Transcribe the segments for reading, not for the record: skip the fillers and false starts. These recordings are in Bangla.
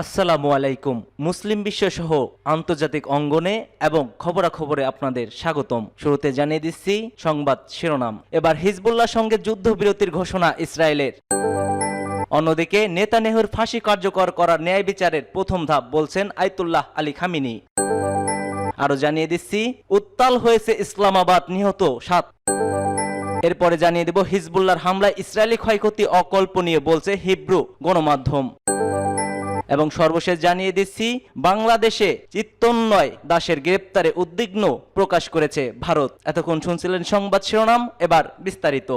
আসসালামু আলাইকুম। মুসলিম বিশ্ব সহ আন্তর্জাতিক অঙ্গনে এবং খবরাখবরে আপনাদের স্বাগতম। শুরুতে জানিয়ে দিচ্ছি সংবাদ শিরোনাম। এবার হিজবুল্লাহ সঙ্গে যুদ্ধবিরতির ঘোষণা ইসরায়েলের। অন্যদিকে নেতানিয়াহুর ফাঁসি কার্যকর করার ন্যায় বিচারের প্রথম ধাপ বলছেন আয়াতুল্লাহ আলী খামেনি। আরো জানিয়ে দিচ্ছি উত্তাল হয়েছে ইসলামাবাদ, নিহত 7। এরপরে জানিয়ে দেব হিজবুল্লাহর হামলায় ইসরায়েলি ক্ষয়ক্ষতি অকল্পনীয় বলছে হিব্রু গণমাধ্যম। এবং সর্বশেষ জানিয়ে দিচ্ছি বাংলাদেশে চিত্তন্ময় দাসের গ্রেপ্তারে উদ্বিগ্ন প্রকাশ করেছে ভারত। এতক্ষণ শুনছিলেন সংবাদ শিরোনাম, এবার বিস্তারিত।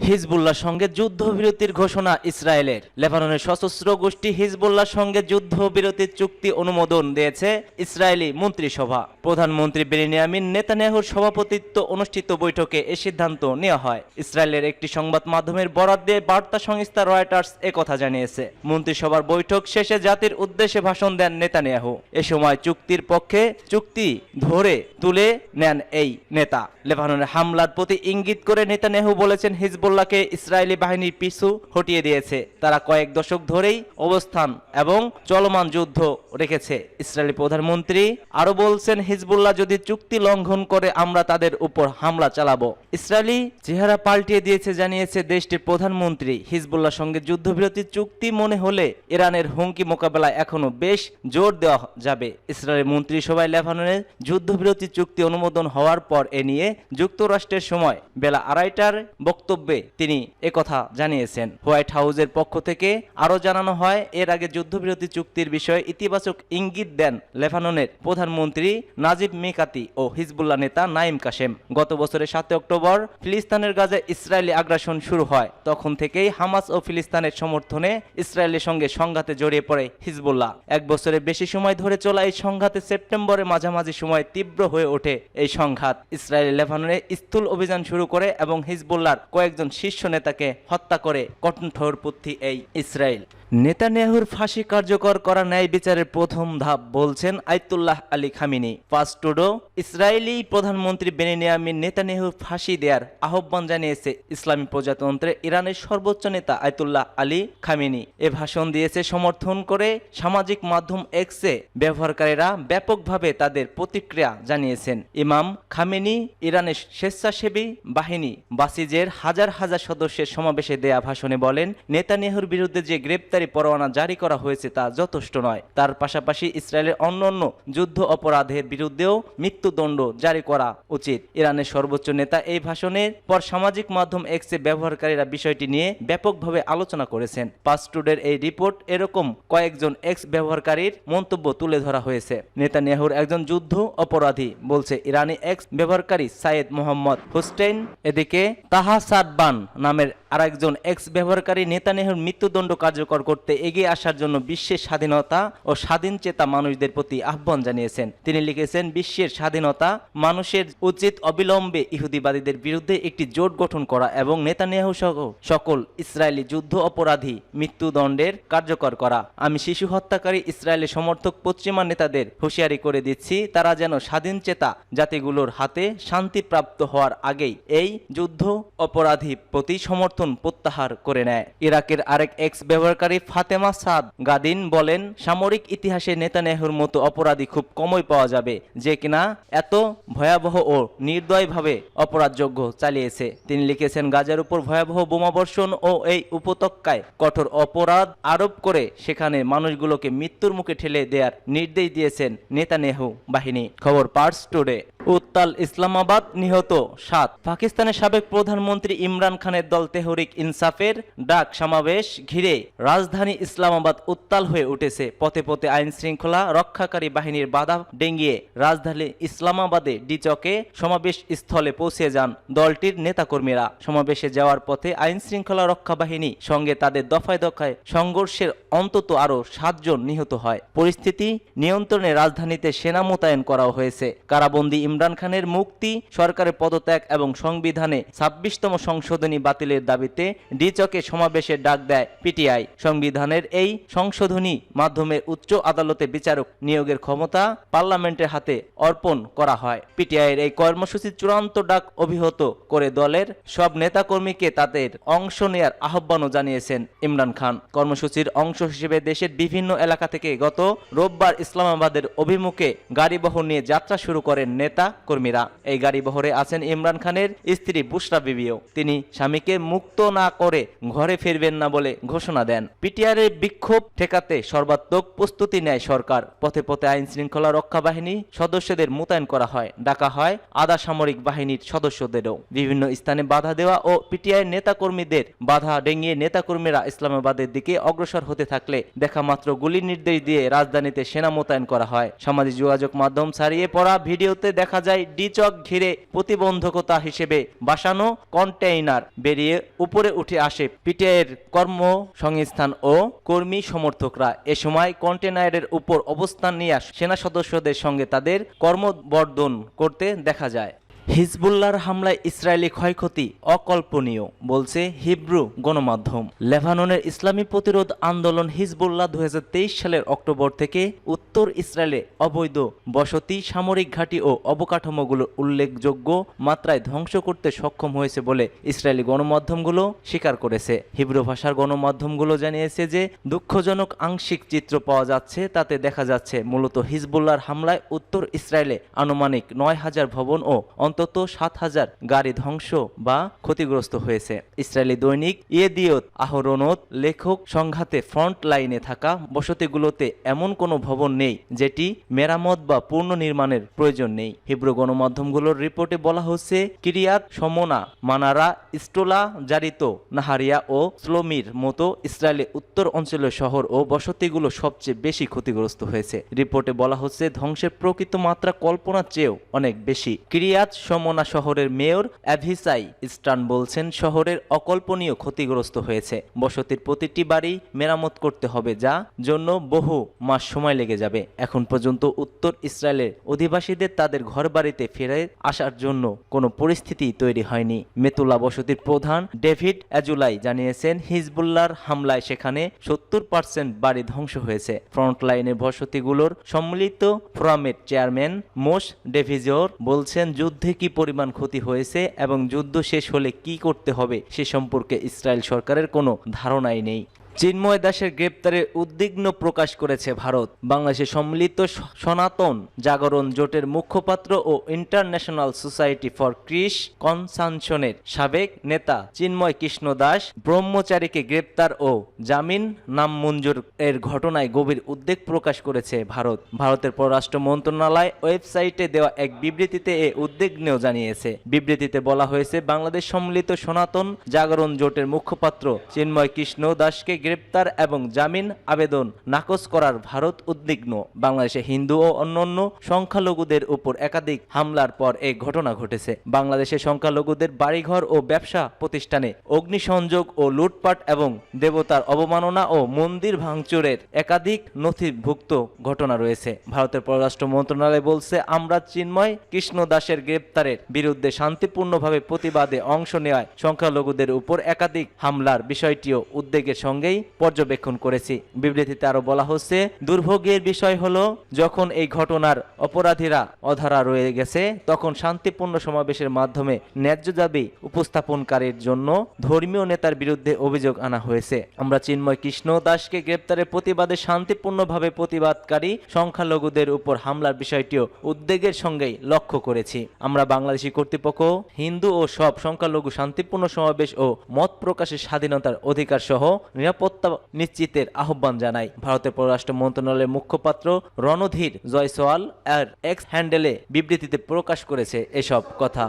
হিজবুল্লাহর সঙ্গে যুদ্ধবিরতির ঘোষণা ইসরায়েলের। লেবাননের সশস্ত্র গোষ্ঠী হিজবুল্লাহর সঙ্গে যুদ্ধবিরতির চুক্তি অনুমোদন দিয়েছে ইসরায়েলি মন্ত্রিসভা। প্রধানমন্ত্রী বেনিয়ামিন নেতানিয়াহুর সভাপতিত্ব অনুষ্ঠিত বৈঠকে এ সিদ্ধান্ত নেওয়া হয়। ইসরায়েলের একটি সংবাদ মাধ্যমের বরাত দিয়ে বার্তা সংস্থা রয়টার্স একথা জানিয়েছে। মন্ত্রিসভার বৈঠক শেষে জাতির উদ্দেশ্যে ভাষণ দেন নেতানিয়াহু। এ সময় চুক্তির পক্ষে চুক্তি ধরে তুলে নেন এই নেতা। লেবাননের হামলার প্রতি ইঙ্গিত করে নেতানিয়াহু বলেছেন হিজবুল্লাহকে ইসরায়েলি বাহিনীর পিছু হটিয়ে দিয়েছে। তারা কয়েক দশক ধরেই অবস্থান এবং চলমান যুদ্ধ রেখেছে। ইসরায়েলি প্রধানমন্ত্রী আরো বলছেন হিজবুল্লাহ যদি চুক্তি লঙ্ঘন করে আমরা তাদের উপর হামলা চালাবো। ইসরায়েলি চেহারা পাল্টিয়ে দিয়েছে জানিয়েছে দেশটির প্রধানমন্ত্রী। হিজবুল্লাহর সঙ্গে যুদ্ধবিরতির চুক্তি মনে হলে ইরানের হুমকি মোকাবেলায় এখনো বেশ জোর দেওয়া যাবে। ইসরায়েলের মন্ত্রিসভায় লেবাননের যুদ্ধবিরতি চুক্তি অনুমোদন হওয়ার পর এ নিয়ে যুক্তরাষ্ট্রের সময় বেলা 2:30টার বক্তব্যে তিনি একথা জানিয়েছেন। হোয়াইট হাউসের পক্ষ থেকে আরো জানানো হয় এর আগে যুদ্ধবিরতি চুক্তির বিষয়ে ইতিবাচক ইঙ্গিত দেন লেবাননের প্রধানমন্ত্রী নাজিব মিকাতি ও হিজবুল্লাহ নেতা নাইম কাসেম। গত বছরের 7 অক্টোবর ফিলিস্তিনের গাজায় ইসরায়েলি আগ্রাসন শুরু হয়। তখন থেকেই হামাস ও ফিলিস্তিনের সমর্থনে ইসরায়েলের সঙ্গে সংঘাতে জড়িয়ে পড়ে হিজবুল্লাহ। এক বছরের বেশি সময় ধরে চলা এই সংঘাতে সেপ্টেম্বরের মাঝামাঝি সময় তীব্র হয়ে ওঠে এই সংঘাত। ইসরায়েল লেবাননে স্থূল অভিযান শুরু করে এবং হিজবুল্লাহর কয়েকজন শীর্ষ নেতাকে হত্যা করে কঠোরপন্থী এই ইসরায়েল। নেতানিয়াহুর ফাঁসি কার্যকর করা ন্যায় বিচারের প্রথম ধাপ বলছেন আয়াতুল্লাহ আলী খামেনি। ফার্স্ট টুডো ইসরায়েলি প্রধানমন্ত্রী বেনিয়ামিন নেতানিয়াহুর ফাঁসি দেওয়ার আহ্বান জানিয়েছে ইসলামী প্রজাতন্ত্রের ইরানের সর্বোচ্চ নেতা আয়াতুল্লাহ আলী খামেনি। এ ভাষণ দিয়েছে সমর্থন করে সামাজিক মাধ্যম এক্সে ব্যবহারকারীরা ব্যাপকভাবে তাদের প্রতিক্রিয়া জানিয়েছেন। ইমাম খামেনি ইরানের স্বেচ্ছাসেবী বাহিনী বাসিজের হাজার হাজার সদস্যের সমাবেশে দেয়া ভাষণে বলেন নেতানিয়াহুর বিরুদ্ধে যে গ্রেপ্তারি পরোয়ানা জারি করা হয়েছে তা যথেষ্ট নয়। তার পাশাপাশি ইসরায়েলের অন্যান্য যুদ্ধ অপরাধের বিরুদ্ধেও মৃত্যুদণ্ড জারি করা উচিত। ইরানের সর্বোচ্চ নেতা এই ভাষণের পর সামাজিক মাধ্যম এক্সে ব্যবহারকারীরা বিষয়টি নিয়ে ব্যাপকভাবে আলোচনা করেছেন। ফার্স্ট টুডের এই রিপোর্ট এরকম কয়েকজন এক্স ব্যবহারকারীর মন্তব্য তুলে ধরা হয়েছে। নেতানিয়াহুর একজন যুদ্ধ অপরাধী বলছে ইরানি এক্স ব্যবহারকারী সাইয়েদ মোহাম্মদ হুসেইন। এদিকে তাহা সাদবান নামের আরেকজন এক্স ব্যবহারকারী নেতানিয়াহুর মৃত্যুদণ্ড কার্যকর করতে এগিয়ে আসার জন্য বিশ্বের স্বাধীনতা ও স্বাধীন চেতা মানুষদের প্রতি আহ্বান জানিয়েছেন। তিনি লিখেছেন বিশ্বের স্বাধীনতা মানুষের উচিত অবিলম্বে ইহুদিবাদীদের বিরুদ্ধে একটি জোট গঠন করা এবং নেতানিয়াহু সহ সকল ইসরায়েলি যুদ্ধ অপরাধী মৃত্যুদণ্ডের কার্যকর করা। আমি শিশু হত্যাকারী ইসরায়েলের সমর্থক পশ্চিমা নেতাদের হুঁশিয়ারি করে দিচ্ছি তারা যেন স্বাধীন চেতা জাতিগুলোর হাতে শান্তিপ্রাপ্ত হওয়ার আগেই এই যুদ্ধ অপরাধী প্রতি সমর্থন প্রত্যাহার করে নেয়। ইরাকের আরেক এক্স ব্যবহারকারী ফাতেমা সাদ গাদিন বলেন সামরিক ইতিহাসে নেতানিয়াহুর মতো অপরাধী খুব কমই পাওয়া যাবে যে কিনা এত ভয়াবহ ও নির্দয়ভাবে অপরাধযোগ্য চালিয়েছে। তিনি লিখেছেন গাজার উপর ভয়াবহ বোমাবর্ষণ ও এই উপত্যকায় কঠোর অপরাধ আরোপ করে সেখানে মানুষগুলোকে মৃত্যুর মুখে ঠেলে দেওয়ার নির্দেশ দিয়েছেন নেতানিয়াহু বাহিনী। খবর ফার্স্ট টুডে। উত্তাল ইসলামাবাদ, নিহত 7। পাকিস্তানের সাবেক প্রধানমন্ত্রী ইমরান খানের দল তেহরিক ইনসাফের ডাক সমাবেশ ঘিরে রাজধানী ইসলামাবাদ উত্তাল হয়ে উঠেছে। পথে পথে আইন শৃঙ্খলা রক্ষাকারী বাহিনীর বাধা ডেঙ্গিয়ে রাজধানী ইসলামাবাদে ডিচকে সমাবেশ স্থলে পৌঁছে যান দলটির নেতাকর্মীরা। সমাবেশে যাওয়ার পথে আইন শৃঙ্খলা রক্ষা বাহিনী সঙ্গে তাদের দফায় দফায় সংঘর্ষের অন্তত আরো 7 জন নিহত হয়। পরিস্থিতি নিয়ন্ত্রণে রাজধানীতে সেনা মোতায়েন করা হয়েছে। কারাবন্দী ইমরান খানের মুক্তি, সরকারের পদত্যাগ এবং সংবিধানে 26তম সংশোধনী বাতিলের দাবিতে ডিচকে সমাবেশের ডাক দেয় পিটিআই। সংবিধানের এই সংশোধনী মাধ্যমে উচ্চ আদালতে বিচারক নিয়োগের ক্ষমতা পার্লামেন্টের হাতে অর্পণ করা হয়। পিটিআইয়ের এই কর্মসূচির চূড়ান্ত ডাক অভিহত করে দলের সব নেতাকর্মীকে তাদের অংশ নেয়ার আহ্বানও জানিয়েছেন ইমরান খান। কর্মসূচির অংশ হিসেবে দেশের বিভিন্ন এলাকা থেকে গত রোববার ইসলামাবাদের অভিমুখে গাড়িবহর নিয়ে যাত্রা শুরু করেন নেতা কর্মীরা। এই গাড়িবহরে আছেন ইমরান খানের স্ত্রী বুশরা বিবিও। তিনি স্বামীকে মুক্ত না করে ঘরে ফিরবেন না বলে ঘোষণা দেন। পিটিআইয়ের বিক্ষোভ ঠেকাতে সর্বাত্মক প্রস্তুতি নেয় সরকার। পথে পথে আইন শৃঙ্খলা রক্ষা বাহিনী সদস্যদের মোতায়েন করা হয়, ডাকা হয় আধা সামরিক বাহিনীর সদস্যদেরও। বিভিন্ন স্থানে বাধা দেওয়া ও পিটিআই নেতাকর্মীদের বাধা ডেঙিয়ে নেতাকর্মীরা ইসলামাবাদের দিকে অগ্রসর হতে থাকলে দেখা মাত্র গুলির নির্দেশ দিয়ে রাজধানীতে সেনা মোতায়েন করা হয়। সামাজিক যোগাযোগ মাধ্যম ছাড়িয়ে পড়া ভিডিওতে দেখা যায় ডিচক ঘিরে প্রতিবন্ধকতা হিসেবে বাসানো কন্টেইনার বেরিয়ে উপরে উঠে আসে পিটিআইয়ের কর্মসংস্থান ও কর্মী সমর্থকরা। এ সময় কন্টেইনারের উপর অবস্থান নিয়ে সেনা সদস্যদের সঙ্গে তাদের কর্মবর্ধন করতে দেখা যায়। হিজবুল্লাহর হামলায় ইসরায়েলি ক্ষয়ক্ষতি অকল্পনীয় বলছে হিব্রু গণমাধ্যম। লেবাননের ইসলামী প্রতিরোধ আন্দোলন হিজবুল্লাহ 2023 সালের অক্টোবর থেকে উত্তর ইসরায়েলে অবৈধ বসতি, সামরিক ঘাঁটি ও অবকাঠামোগুলো উল্লেখযোগ্য মাত্রায় ধ্বংস করতে সক্ষম হয়েছে বলে ইসরায়েলি গণমাধ্যমগুলো স্বীকার করেছে। হিব্রু ভাষার গণমাধ্যমগুলো জানিয়েছে যে দুঃখজনক আংশিক চিত্র পাওয়া যাচ্ছে। তাতে দেখা যাচ্ছে মূলত হিজবুল্লাহর হামলায় উত্তর ইসরায়েলে আনুমানিক 9,000 ভবন ও অন্তত 7,000 গাড়ি ধ্বংস বা ক্ষতিগ্রস্ত হয়েছে। ইসরায়েলি দৈনিক ইয়েদিওত আহরোনত লেখক সংঘাতে ফ্রন্ট লাইনে থাকা বসতিগুলোতে এমন কোনো ভবন নেই যেটি মেরামত বা পুনর্নির্মাণের প্রয়োজন নেই। হিব্রু গণমাধ্যমগুলোর রিপোর্টে বলা হচ্ছে কিরিয়াত শমোনা, মানারা, স্টোলা, জারিতো, নাহারিয়া ও স্লোমির মতো ইসরায়েলের উত্তর অঞ্চলের শহর ও বসতিগুলো সবচেয়ে বেশি ক্ষতিগ্রস্ত হয়েছে। রিপোর্টে বলা হচ্ছে ধ্বংসের প্রকৃত মাত্রা কল্পনার চেয়েও অনেক বেশি। কিরিয়াত শমোনা শহরের মেয়র অ্যাভিসাই স্টান বলছেন শহরের অকল্পনীয় ক্ষতিগ্রস্ত হয়েছে। বসতির প্রতিটি বাড়ি মেরামত করতে হবে, যা জন্য বহু মাস সময় লেগে যাবে। এখন পর্যন্ত উত্তর ইসরায়েলের অধিবাসীদের তাদের ঘরবাড়িতে ফিরে আসার জন্য কোনো পরিস্থিতি তৈরি হয়নি। মেতুলা বসতির প্রধান ডেভিড অ্যাজুলাই জানিয়েছেন হিজবুল্লাহর হামলায় সেখানে 70% বাড়ি ধ্বংস হয়েছে। ফ্রন্টলাইনের বসতিগুলোর সম্মিলিত ফোরামের চেয়ারম্যান মোশ ডেভিজোর বলছেন যুদ্ধে কি পরিমাণ ক্ষতি হয়েছে এবং যুদ্ধ শেষ হলে কি করতে হবে সে সম্পর্কে ইসরায়েল সরকারের কোনো ধারণাই নেই। চিন্ময় দাসের গ্রেপ্তারে উদ্বিগ্ন প্রকাশ করেছে ভারত। বাংলাদেশের সম্মিলিত সনাতন জাগরণ জোটের মুখপাত্র ও ইন্টারন্যাশনাল সোসাইটি ফর ক্রিস কনসানশনের সাবেক নেতা চিন্ময় কৃষ্ণ দাস ব্রহ্মচারীকে গ্রেপ্তার ও জামিন নামঞ্জুর এর ঘটনায় গভীর উদ্বেগ প্রকাশ করেছে ভারত। ভারতের পররাষ্ট্র মন্ত্রণালয় ওয়েবসাইটে দেওয়া এক বিবৃতিতে এ উদ্বেগ জানিয়েছে। বিবৃতিতে বলা হয়েছে বাংলাদেশ সম্মিলিত সনাতন জাগরণ জোটের মুখপাত্র চিন্ময় কৃষ্ণ দাসকে গ্রেপ্তার এবং জামিন আবেদন নাকচ করার ভারত উদ্বিগ্ন। বাংলাদেশে হিন্দু ও অন্যান্য সংখ্যালঘুদের উপর একাধিক হামলার পর এই ঘটনা ঘটেছে। বাংলাদেশে সংখ্যালঘুদের বাড়িঘর ও ব্যবসা প্রতিষ্ঠানে অগ্নিসংযোগ ও লুটপাট এবং দেবতার অবমাননা ও মন্দির ভাঙচুরের একাধিক নথিভুক্ত ঘটনা রয়েছে। ভারতের পররাষ্ট্র মন্ত্রণালয় বলছে আমরা চিন্ময় কৃষ্ণ দাসের গ্রেপ্তারের বিরুদ্ধে শান্তিপূর্ণভাবে প্রতিবাদে অংশ নেওয়ায় সংখ্যালঘুদের উপর একাধিক হামলার বিষয়টিও উদ্বেগের সঙ্গে পর্যবেক্ষণ করেছি। বিবৃতিতে আরো বলা হচ্ছে দুর্ভোগের বিষয় হলো যখন এই ঘটনার অপরাধীরা অধরা রয়ে গেছে তখন শান্তিপূর্ণ সমাবেশের মাধ্যমে ন্যায্য দাবি উপস্থাপনকারীর জন্য ধর্মীয় নেতার বিরুদ্ধে অভিযোগ আনা হয়েছে। আমরা চিন্ময় কৃষ্ণ দাসকে গ্রেপ্তারের প্রতিবাদে শান্তিপূর্ণভাবে প্রতিবাদকারী সংখ্যালঘুদের উপর হামলার বিষয়টিও উদ্বেগের সঙ্গেই লক্ষ্য করেছি। আমরা বাংলাদেশি কর্তৃপক্ষ হিন্দু ও সব সংখ্যালঘু শান্তিপূর্ণ সমাবেশ ও মত প্রকাশের স্বাধীনতার অধিকার সহ নিরাপত্তা নিশ্চিতের আহ্বান জানাই। ভারতের পররাষ্ট্র মন্ত্রণালয়ের মুখপাত্র রণধীর জয়সওয়াল এর এক্স হ্যান্ডেলে বিবৃতিতে প্রকাশ করেছে এসব কথা।